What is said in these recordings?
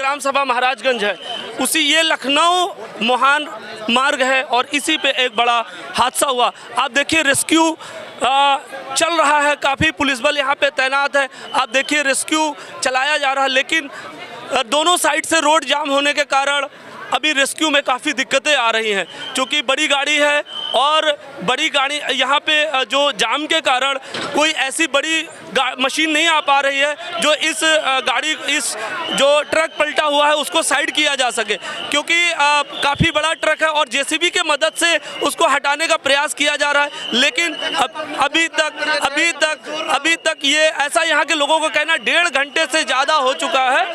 ग्राम सभा महाराजगंज है, उसी ये लखनऊ मोहान मार्ग है और इसी पे एक बड़ा हादसा हुआ। आप देखिए रेस्क्यू चल रहा है, काफ़ी पुलिस बल यहाँ पे तैनात है। आप देखिए रेस्क्यू चलाया जा रहा है, लेकिन दोनों साइड से रोड जाम होने के कारण अभी रेस्क्यू में काफ़ी दिक्कतें आ रही हैं, क्योंकि बड़ी गाड़ी है और बड़ी गाड़ी यहाँ पे जो जाम के कारण कोई ऐसी बड़ी मशीन नहीं आ पा रही है जो इस जो ट्रक पलटा हुआ है उसको साइड किया जा सके, क्योंकि काफ़ी बड़ा ट्रक है और जेसीबी के मदद से उसको हटाने का प्रयास किया जा रहा है। लेकिन अभी तक ये ऐसा यहाँ के लोगों को कहना 1.5 घंटे से ज़्यादा हो चुका है,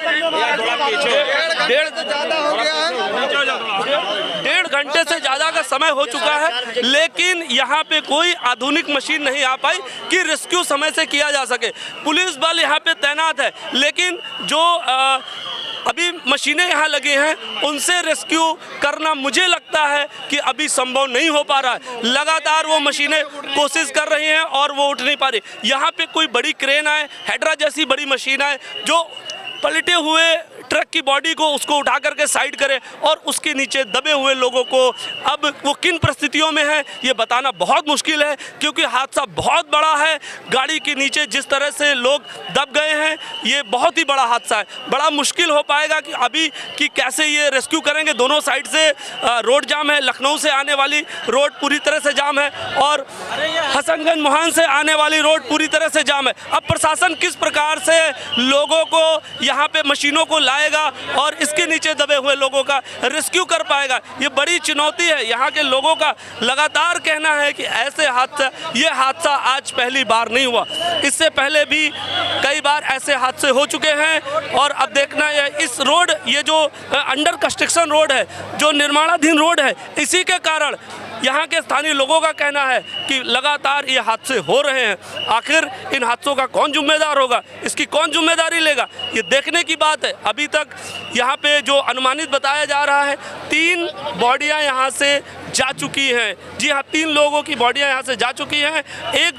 1.5 घंटे से ज़्यादा का समय हो चुका है, लेकिन यहाँ पे कोई आधुनिक मशीन नहीं आ पाई कि रेस्क्यू समय से किया जा सके। पुलिस बल यहाँ पे तैनात है, लेकिन जो अभी मशीनें यहाँ लगी हैं उनसे रेस्क्यू करना मुझे लगता है कि अभी संभव नहीं हो पा रहा है। लगातार वो मशीनें कोशिश कर रही हैं और वो उठ नहीं पा रही। यहाँ पे कोई बड़ी क्रेन आए, हेड्रा जैसी बड़ी मशीन आए जो पलटे हुए ट्रक की बॉडी को उसको उठा करके साइड करे और उसके नीचे दबे हुए लोगों को अब वो किन परिस्थितियों में है ये बताना बहुत मुश्किल है, क्योंकि हादसा बहुत बड़ा है। गाड़ी के नीचे जिस तरह से लोग दब गए हैं ये बहुत ही बड़ा हादसा है। बड़ा मुश्किल हो पाएगा कि अभी कि कैसे ये रेस्क्यू करेंगे। दोनों साइड से रोड जाम है, लखनऊ से आने वाली रोड पूरी तरह से जाम है और हसनगंज मोहान से आने वाली रोड पूरी तरह से जाम है। अब प्रशासन किस प्रकार से लोगों को यहाँ पे मशीनों को लाएगा और इसके नीचे दबे हुए लोगों का रेस्क्यू कर पाएगा, ये बड़ी चुनौती है। यहाँ के लोगों का लगातार कहना है कि ये हादसा आज पहली बार नहीं हुआ, इससे पहले भी कई बार ऐसे हादसे हो चुके हैं। और अब देखना है इस रोड, ये जो अंडर कंस्ट्रक्शन रोड है, जो निर्माणाधीन रोड है, इसी के कारण यहाँ के स्थानीय लोगों का कहना है कि लगातार ये हादसे हो रहे हैं। आखिर इन हादसों का कौन जिम्मेदार होगा, इसकी कौन जिम्मेदारी लेगा, ये देखने की बात है। अभी तक यहाँ पे जो अनुमानित बताया जा रहा है 3 बॉडियाँ यहाँ से जा चुकी हैं। जी हाँ, 3 लोगों की बॉडियाँ यहाँ से जा चुकी हैं। एक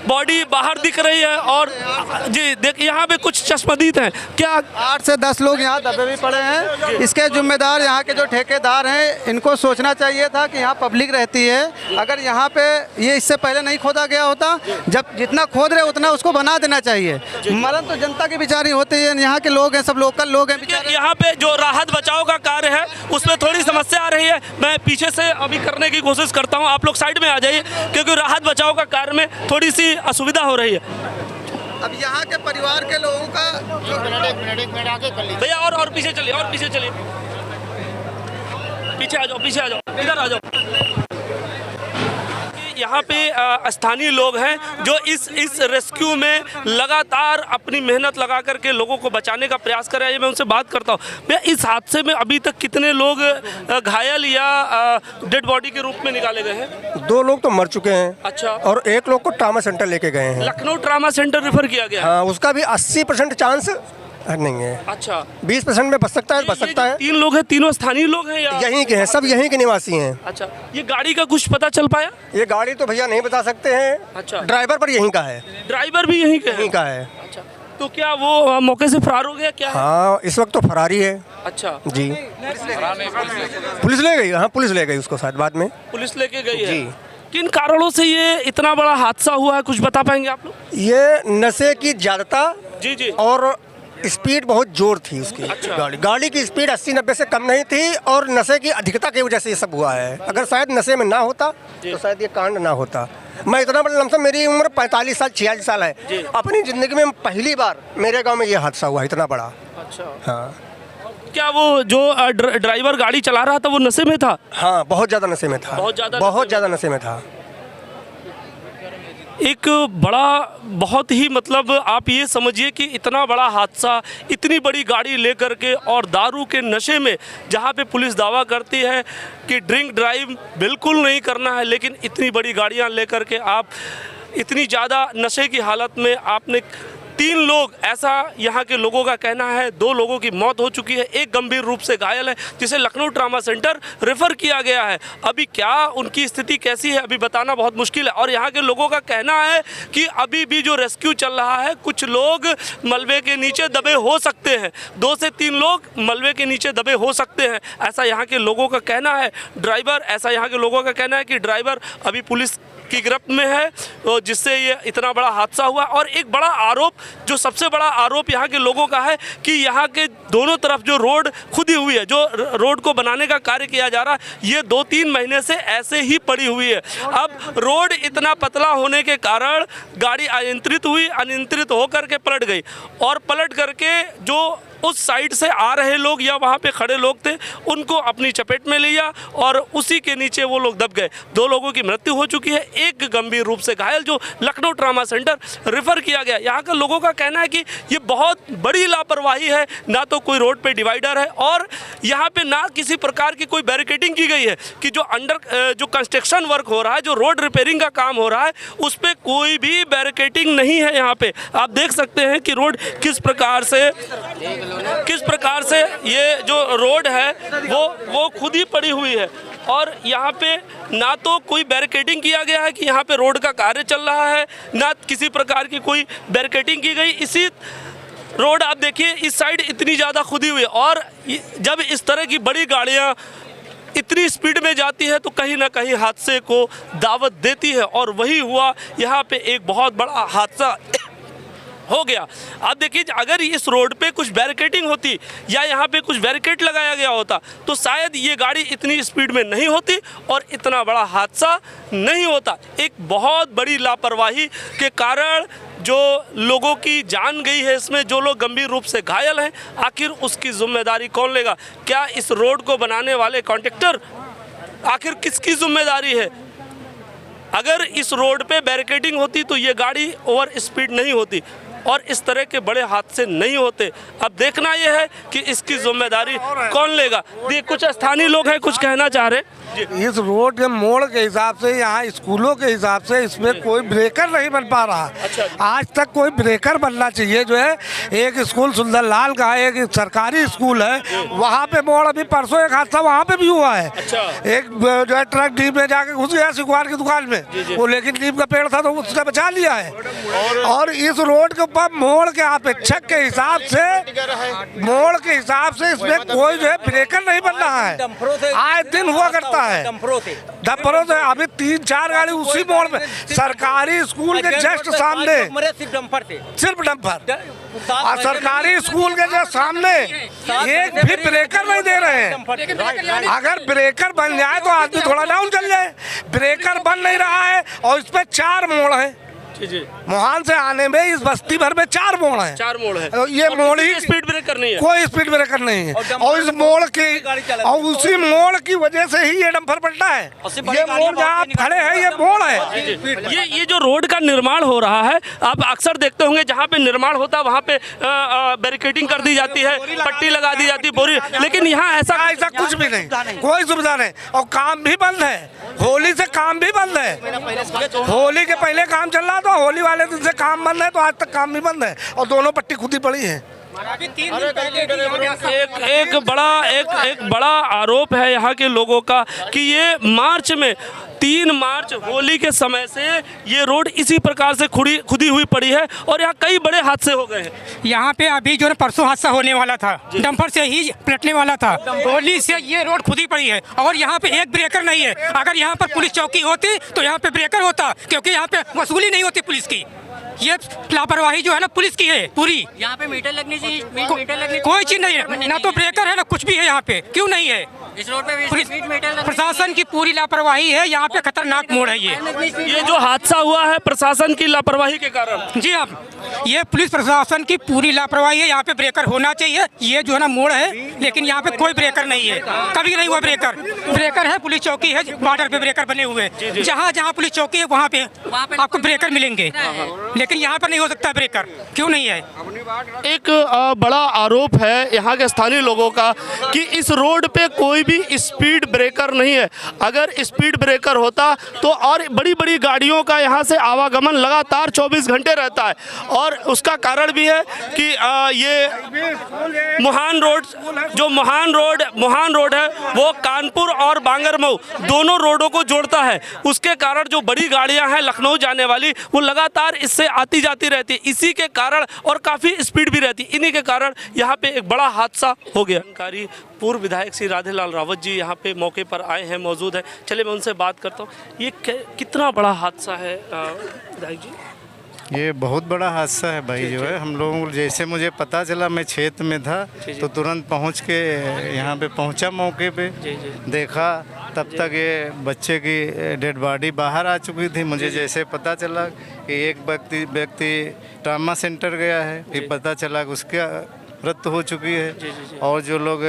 बॉडी बाहर दिख रही है और जी देखिए यहाँ पे कुछ चश्मदीद हैं। क्या 8 से 10 लोग यहाँ दबे भी पड़े हैं। इसके जिम्मेदार यहाँ के जो ठेकेदार हैं, इनको सोचना चाहिए था कि यहाँ पब्लिक रहती है। अगर यहाँ पे ये इससे पहले नहीं खोदा गया होता, जब जितना खोद रहे उतना उसको बना देना चाहिए। मरण तो जनता की बेचारी होती है, यहाँ के लोग हैं, सब लोकल लोग हैं बेचारे। यहाँ पे जो राहत बचाव का कार्य है उसमें थोड़ी समस्या आ रही है। मैं पीछे से अभी करने की कोशिश करता हूँ, आप लोग साइड में आ जाइए, क्योंकि राहत बचाव का कार्य में थोड़ी सी असुविधा हो रही है। अब यहाँ के परिवार के लोगों का भैया और पीछे चलिए, और पीछे चलिए, पीछे आ जाओ, पीछे आ जाओ, इधर आ जाओ। यहाँ पे स्थानीय लोग हैं जो इस रेस्क्यू में लगातार अपनी मेहनत लगा करके लोगों को बचाने का प्रयास कर रहे हैं। मैं उनसे बात करता हूँ। भैया, इस हादसे में अभी तक कितने लोग घायल या डेड बॉडी के रूप में निकाले गए हैं? 2 लोग तो मर चुके हैं। अच्छा। और 1 लोग को ट्रामा सेंटर लेके गए हैं। लखनऊ ट्रामा सेंटर रेफर किया गया? हाँ, उसका भी 80% चांस नहीं है। अच्छा, 20% में बच सकता है, बच सकता है। 3 लोग हैं, तीनों स्थानीय लोग हैं या यहीं के हैं, सब यहीं के निवासी हैं। अच्छा, ये गाड़ी का कुछ पता चल पाया? ये गाड़ी तो भैया नहीं बता सकते हैं। अच्छा। ड्राइवर पर यहीं का है। ड्राइवर भी यहीं का है। अच्छा, तो क्या वो मौके से फरार हो गया क्या? हाँ, इस वक्त तो फरारी है। अच्छा जी, पुलिस ले गई। हाँ, पुलिस ले गई उसको, शायद बाद में पुलिस लेके गई है। जी। किन कारणों से ये इतना बड़ा हादसा हुआ है, कुछ बता पाएंगे आप लोग? ये नशे की ज्यादता जी और स्पीड बहुत जोर थी उसकी। अच्छा। गाड़ी की स्पीड 80-90 से कम नहीं थी और नशे की अधिकता की वजह से ये सब हुआ है। अगर शायद नशे में ना होता तो शायद ये कांड ना होता। मैं इतना बड़ा लमसम, मेरी उम्र 45 साल 46 साल है। अपनी ज़िंदगी में पहली बार मेरे गांव में ये हादसा हुआ, इतना बड़ा। अच्छा। हाँ। क्या वो जो ड्राइवर गाड़ी चला रहा था वो नशे में था? हाँ, बहुत ज़्यादा नशे में था। बहुत ज़्यादा नशे में था। एक बड़ा, बहुत ही मतलब आप ये समझिए कि इतना बड़ा हादसा, इतनी बड़ी गाड़ी लेकर के और दारू के नशे में, जहाँ पे पुलिस दावा करती है कि ड्रिंक ड्राइव बिल्कुल नहीं करना है, लेकिन इतनी बड़ी गाड़ियाँ लेकर के आप इतनी ज़्यादा नशे की हालत में आपने 3 लोग, ऐसा यहाँ के लोगों का कहना है। 2 लोगों की मौत हो चुकी है, एक गंभीर रूप से घायल है जिसे लखनऊ ट्रामा सेंटर रेफर किया गया है। अभी क्या उनकी स्थिति कैसी है अभी बताना बहुत मुश्किल है। और यहाँ के लोगों का कहना है कि अभी भी जो रेस्क्यू चल रहा है, कुछ लोग मलबे के नीचे दबे हो सकते हैं, 2 से 3 लोग मलबे के नीचे दबे हो सकते हैं, ऐसा यहाँ के लोगों का कहना है। ड्राइवर, ऐसा यहाँ के लोगों का कहना है कि ड्राइवर अभी पुलिस की गिरफ्त में है, तो जिससे ये इतना बड़ा हादसा हुआ। और एक बड़ा आरोप, जो सबसे बड़ा आरोप यहाँ के लोगों का है कि यहाँ के दोनों तरफ जो रोड खुदी हुई है, जो रोड को बनाने का कार्य किया जा रहा है, ये 2-3 महीने से ऐसे ही पड़ी हुई है। अब रोड इतना पतला होने के कारण गाड़ी अनियंत्रित हुई, अनियंत्रित होकर के पलट गई और पलट करके जो उस साइड से आ रहे लोग या वहाँ पे खड़े लोग थे उनको अपनी चपेट में लिया और उसी के नीचे वो लोग दब गए। 2 लोगों की मृत्यु हो चुकी है, एक गंभीर रूप से घायल जो लखनऊ ट्रामा सेंटर रेफर किया गया। यहाँ के लोगों का कहना है कि ये बहुत बड़ी लापरवाही है, ना तो कोई रोड पे डिवाइडर है और यहाँ पे ना किसी प्रकार की कोई बैरिकेडिंग की गई है कि जो कंस्ट्रक्शन वर्क हो रहा है, जो रोड रिपेयरिंग का काम हो रहा है, उस पर कोई भी बैरिकेडिंग नहीं है। यहाँ पे आप देख सकते हैं कि रोड किस प्रकार से ये जो रोड है वो खुद ही पड़ी हुई है और यहाँ पे ना तो कोई बैरिकेडिंग किया गया है कि यहाँ पे रोड का कार्य चल रहा है, ना किसी प्रकार की कोई बैरिकेडिंग की गई। इसी रोड आप देखिए, इस साइड इतनी ज़्यादा खुदी हुई है और जब इस तरह की बड़ी गाड़ियाँ इतनी स्पीड में जाती है तो कहीं ना कहीं हादसे को दावत देती है और वही हुआ। यहाँ पे एक बहुत बड़ा हादसा हो गया। आप देखिए, अगर इस रोड पे कुछ बैरिकेडिंग होती या यहाँ पे कुछ बैरिकेड लगाया गया होता तो शायद ये गाड़ी इतनी स्पीड में नहीं होती और इतना बड़ा हादसा नहीं होता। एक बहुत बड़ी लापरवाही के कारण जो लोगों की जान गई है, इसमें जो लोग गंभीर रूप से घायल हैं, आखिर उसकी जिम्मेदारी कौन लेगा? क्या इस रोड को बनाने वाले कॉन्ट्रैक्टर, आखिर किसकी जिम्मेदारी है? अगर इस रोड पे बैरिकेडिंग होती तो ये गाड़ी ओवर स्पीड नहीं होती और इस तरह के बड़े हादसे नहीं होते। अब देखना यह है कि इसकी जिम्मेदारी कौन लेगा। ये कुछ स्थानीय लोग हैं, कुछ कहना चाह रहे हैं। इस रोड के मोड़ के हिसाब से, यहाँ स्कूलों के हिसाब से इसमें कोई ब्रेकर नहीं बन पा रहा। आज तक कोई ब्रेकर बनना चाहिए। जो है एक स्कूल सुंदरलाल का है, एक सरकारी स्कूल है, वहाँ पे मोड़, अभी परसों एक हादसा वहाँ पे भी हुआ है। एक जो है ट्रक नीम में जाके घुस गया सिकुआर की दुकान में, वो लेकिन नीम का पेड़ था तो उसने बचा लिया है। और इस रोड के ऊपर मोड़ के अपेक्षक के हिसाब से, मोड़ के हिसाब से इसमें कोई जो है ब्रेकर नहीं बन रहा है। आए दिन हुआ करता है डंपरों से। अभी 3-4 गाड़ी उसी मोड़ में, सरकारी स्कूल के जस्ट सामने, सिर्फ डंपर, और सरकारी स्कूल के जस्ट सामने एक भी ब्रेकर नहीं दे रहे हैं। अगर ब्रेकर बन जाए तो आदमी थोड़ा डाउन चल जाए। ब्रेकर बन नहीं रहा है और इस पे 4 मोड़ है। मोहान से आने में इस बस्ती भर में 4 मोड़ है। 4 मोड़ है। तो ये मोड़ ही स्पीड ब्रेकर नहीं है, कोई स्पीड ब्रेकर नहीं है। और इस मोड़ की, और उसी मोड़ की वजह से ही ये डंपर पलटा है। ये मोड़ जहाँ आप खड़े हैं, ये मोड़ है। ये जो रोड का निर्माण हो रहा है, आप अक्सर देखते होंगे जहाँ पे निर्माण होता है वहाँ पे बैरिकेडिंग कर दी जाती है, पट्टी लगा दी जाती है, बोरी, लेकिन यहाँ ऐसा कुछ भी नहीं, कोई सुविधा नहीं। और काम भी बंद है, होली से काम भी बंद है। होली के पहले काम चल रहा था, होली वाले दिन से काम बंद है, तो आज तक काम भी बंद है और दोनों पट्टी खुदी पड़ी है। एक बड़ा आरोप है यहाँ के लोगों का कि ये मार्च में 3 मार्च होली के समय से ये रोड इसी प्रकार से खुदी हुई पड़ी है और यहाँ कई बड़े हादसे हो गए हैं। यहाँ पे अभी जो परसों हादसा होने वाला था, डंपर से ही पलटने वाला था, होली से ये रोड खुदी पड़ी है और यहाँ पे एक ब्रेकर नहीं है। अगर यहाँ पर पुलिस चौकी होती तो यहाँ पे ब्रेकर होता, क्योंकि यहाँ पे वसूली नहीं होती पुलिस की। ये लापरवाही जो है ना पुलिस की है पूरी। यहाँ पे मीटर लगनी चाहिए, मीटर लगनी, कोई चीज नहीं है, ना तो ब्रेकर है ना कुछ भी है यहाँ पे। क्यों नहीं है? इस रोड पे प्रशासन की पूरी लापरवाही है। यहाँ पे खतरनाक मोड़ है ये जो हादसा हुआ है प्रशासन की लापरवाही के कारण। जी हाँ, ये पुलिस प्रशासन की पूरी लापरवाही है। यहाँ पे ब्रेकर होना चाहिए। ये जो है ना मोड़ है, लेकिन यहाँ पे कोई ब्रेकर नहीं है, कभी नहीं हुआ ब्रेकर। ब्रेकर है, पुलिस चौकी है, बॉर्डर पे ब्रेकर बने हुए हैं। जहाँ जहाँ पुलिस चौकी है वहाँ पे आपको ब्रेकर मिलेंगे, लेकिन यहाँ पर नहीं हो सकता ब्रेकर। क्यों नहीं है? एक बड़ा आरोप है यहाँ के स्थानीय लोगों का कि इस रोड पे कोई भी स्पीड ब्रेकर नहीं है। अगर स्पीड ब्रेकर होता तो और बड़ी बड़ी गाड़ियों का यहाँ से आवागमन लगातार 24 घंटे रहता है। और उसका कारण भी है कि ये मोहान रोड है वो कानपुर और बांगरमऊ दोनों रोडों को जोड़ता है। उसके कारण जो बड़ी गाड़ियां हैं लखनऊ जाने वाली वो लगातार इससे आती जाती रहती है। इसी के कारण और काफ़ी स्पीड भी रहती है। इन्हीं के कारण यहाँ पे एक बड़ा हादसा हो गया। जानकारी पूर्व विधायक श्री राधेलाल रावत जी यहाँ पे मौके पर आए हैं, मौजूद है। चलिए मैं उनसे बात करता हूँ। ये कितना बड़ा हादसा है विधायक जी? ये बहुत बड़ा हादसा है भाई। जो है हम लोगों को जैसे मुझे पता चला, मैं क्षेत्र में था तो तुरंत पहुंच के यहाँ पे पहुंचा, मौके पे देखा, तब तक ये बच्चे की डेड बॉडी बाहर आ चुकी थी। मुझे जैसे पता चला कि एक व्यक्ति ट्रामा सेंटर गया है, फिर पता चला कि उसका मृत्यु हो चुकी है और जो लोग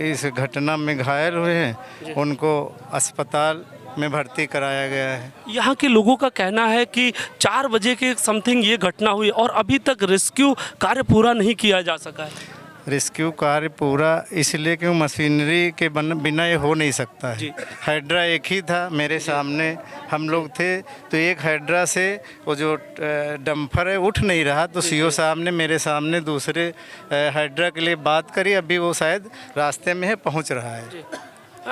इस घटना में घायल हुए हैं उनको अस्पताल में भर्ती कराया गया है। यहाँ के लोगों का कहना है कि 4 बजे के समथिंग ये घटना हुई और अभी तक रेस्क्यू कार्य पूरा नहीं किया जा सका है। रेस्क्यू कार्य पूरा इसलिए क्यों, मशीनरी के बिना ये हो नहीं सकता है। हाइड्रा एक ही था, मेरे सामने हम लोग थे तो एक हाइड्रा से वो जो डंपर है उठ नहीं रहा, तो सीओ साहब ने मेरे सामने दूसरे हाइड्रा के लिए बात करी। अभी वो शायद रास्ते में है, पहुंच रहा है।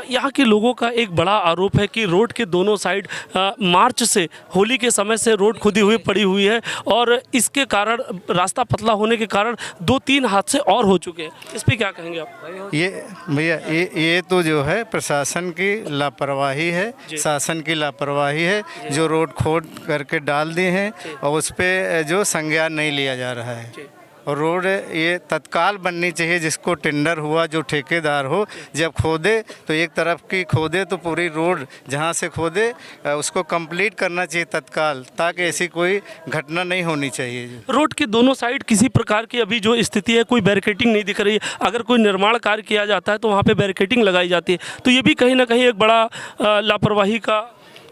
यहाँ के लोगों का एक बड़ा आरोप है कि रोड के दोनों साइड मार्च से, होली के समय से रोड खुदी हुई पड़ी हुई है और इसके कारण रास्ता पतला होने के कारण 2-3 हादसे और हो चुके हैं। इस पे क्या कहेंगे आप? ये भैया ये तो जो है प्रशासन की लापरवाही है, शासन की लापरवाही है, जो रोड खोद करके डाल दिए हैं और उस पर जो संज्ञान नहीं लिया जा रहा है। और रोड ये तत्काल बननी चाहिए, जिसको टेंडर हुआ जो ठेकेदार हो, जब खोदे तो एक तरफ की खोदे तो पूरी रोड जहाँ से खोदे उसको कंप्लीट करना चाहिए तत्काल, ताकि ऐसी कोई घटना नहीं होनी चाहिए। रोड के दोनों साइड किसी प्रकार की अभी जो स्थिति है, कोई बैरिकेटिंग नहीं दिख रही है। अगर कोई निर्माण कार्य किया जाता है तो वहाँ पे बैरिकेटिंग लगाई जाती है, तो ये भी कहीं ना कहीं एक बड़ा लापरवाही का।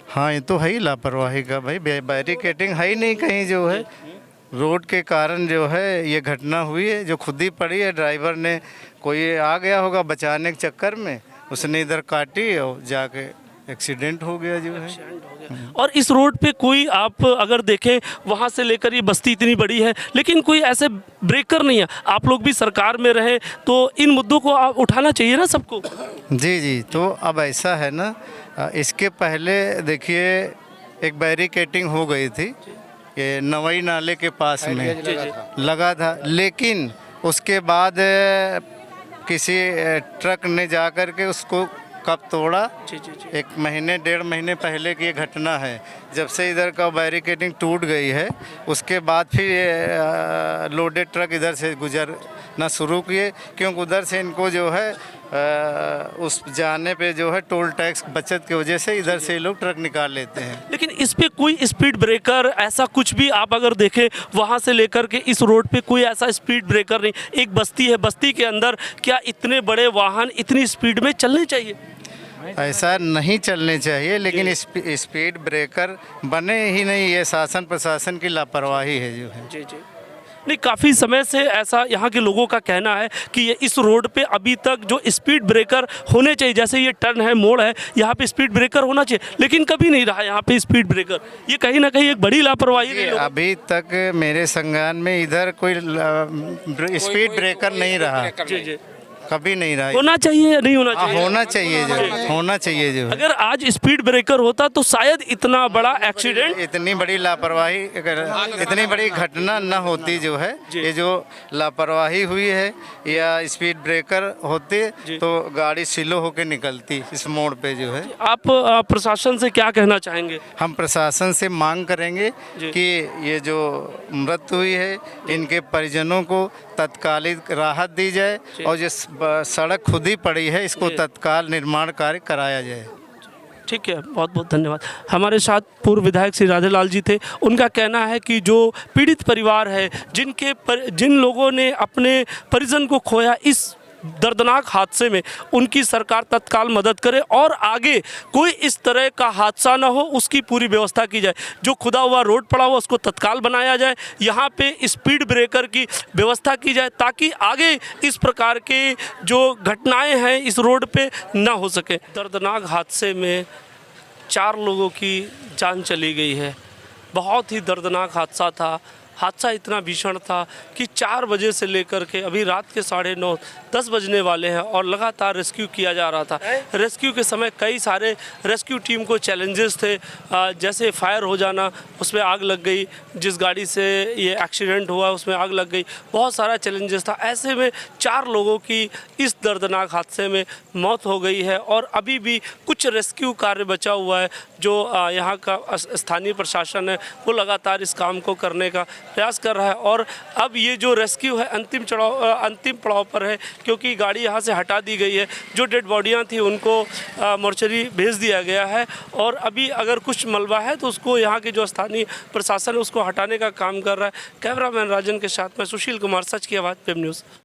हाँ, ये तो है ही लापरवाही का भाई, बैरिकेटिंग है ही नहीं कहीं। जो है रोड के कारण जो है ये घटना हुई है, जो खुदी पड़ी है। ड्राइवर ने कोई आ गया होगा बचाने के चक्कर में, उसने इधर काटी और जाके एक्सीडेंट हो गया जो है। और इस रोड पे कोई आप अगर देखें वहाँ से लेकर ये बस्ती इतनी बड़ी है लेकिन कोई ऐसे ब्रेकर नहीं है। आप लोग भी सरकार में रहे तो इन मुद्दों को आप उठाना चाहिए ना सबको। जी, तो अब ऐसा है ना, इसके पहले देखिए एक बैरिकेटिंग हो गई थी ये नवई नाले के पास में लगा था, लेकिन उसके बाद किसी ट्रक ने जा कर के उसको कब तोड़ा, 1-1.5 महीने पहले की ये घटना है। जब से इधर का बैरिकेडिंग टूट गई है उसके बाद फिर ये लोडेड ट्रक इधर से गुजरना शुरू किए, क्योंकि उधर से इनको जो है उस जाने पे जो है टोल टैक्स बचत की वजह से इधर से लोग ट्रक निकाल लेते हैं। लेकिन इस पे कोई स्पीड ब्रेकर ऐसा कुछ भी आप अगर देखें वहाँ से लेकर के इस रोड पे कोई ऐसा स्पीड ब्रेकर नहीं। एक बस्ती है, बस्ती के अंदर क्या इतने बड़े वाहन इतनी स्पीड में चलने चाहिए? ऐसा नहीं चलने चाहिए, लेकिन स्पीड ब्रेकर बने ही नहीं। ये शासन प्रशासन की लापरवाही है जो है। जी नहीं, काफ़ी समय से ऐसा यहाँ के लोगों का कहना है कि ये इस रोड पे अभी तक जो स्पीड ब्रेकर होने चाहिए, जैसे ये टर्न है, मोड़ है, यहाँ पे स्पीड ब्रेकर होना चाहिए, लेकिन कभी नहीं रहा यहाँ पे स्पीड ब्रेकर। ये कहीं ना कहीं एक बड़ी लापरवाही है। अभी तक मेरे संज्ञान में इधर कोई स्पीड ब्रेकर नहीं रहा। जी कभी नहीं रहा। होना चाहिए या नहीं होना चाहिए? होना चाहिए जो, होना चाहिए जो। अगर आज स्पीड ब्रेकर होता तो शायद इतना बड़ा एक्सीडेंट, इतनी बड़ी लापरवाही, इतनी बड़ी घटना न होती जो है। ये जो लापरवाही हुई है, या स्पीड ब्रेकर होते तो गाड़ी स्लो होकर निकलती इस मोड़ पे जो है। आप प्रशासन से क्या कहना चाहेंगे? हम प्रशासन से मांग करेंगे कि ये जो मृत्यु हुई है इनके परिजनों को तत्कालिक राहत दी जाए और जिस सड़क खुद ही पड़ी है इसको तत्काल निर्माण कार्य कराया जाए। ठीक है, बहुत बहुत धन्यवाद। हमारे साथ पूर्व विधायक श्री राधेलाल जी थे। उनका कहना है कि जो पीड़ित परिवार है, जिन लोगों ने अपने परिजन को खोया, इस दर्दनाक हादसे में उनकी सरकार तत्काल मदद करे और आगे कोई इस तरह का हादसा ना हो, उसकी पूरी व्यवस्था की जाए। जो खुदा हुआ रोड पड़ा हुआ उसको तत्काल बनाया जाए, यहाँ पे स्पीड ब्रेकर की व्यवस्था की जाए ताकि आगे इस प्रकार के जो घटनाएं हैं इस रोड पे ना हो सके। दर्दनाक हादसे में 4 लोगों की जान चली गई है। बहुत ही दर्दनाक हादसा था। हादसा इतना भीषण था कि 4 बजे से लेकर के अभी रात के 9:30 10 बजने वाले हैं और लगातार रेस्क्यू किया जा रहा था। रेस्क्यू के समय कई सारे रेस्क्यू टीम को चैलेंजेस थे, जैसे फायर हो जाना, उसमें आग लग गई, जिस गाड़ी से ये एक्सीडेंट हुआ उसमें आग लग गई, बहुत सारा चैलेंजेस था। ऐसे में 4 लोगों की इस दर्दनाक हादसे में मौत हो गई है और अभी भी कुछ रेस्क्यू कार्य बचा हुआ है। जो यहाँ का स्थानीय प्रशासन है वो लगातार इस काम को करने का प्रयास कर रहा है और अब ये जो रेस्क्यू है अंतिम पड़ाव पर है, क्योंकि गाड़ी यहाँ से हटा दी गई है। जो डेड बॉडियाँ थी उनको मोर्चरी भेज दिया गया है और अभी अगर कुछ मलबा है तो उसको यहाँ के जो स्थानीय प्रशासन है उसको हटाने का काम कर रहा है। कैमरामैन राजन के साथ में सुशील कुमार, सच की आवाज़, वेब न्यूज़।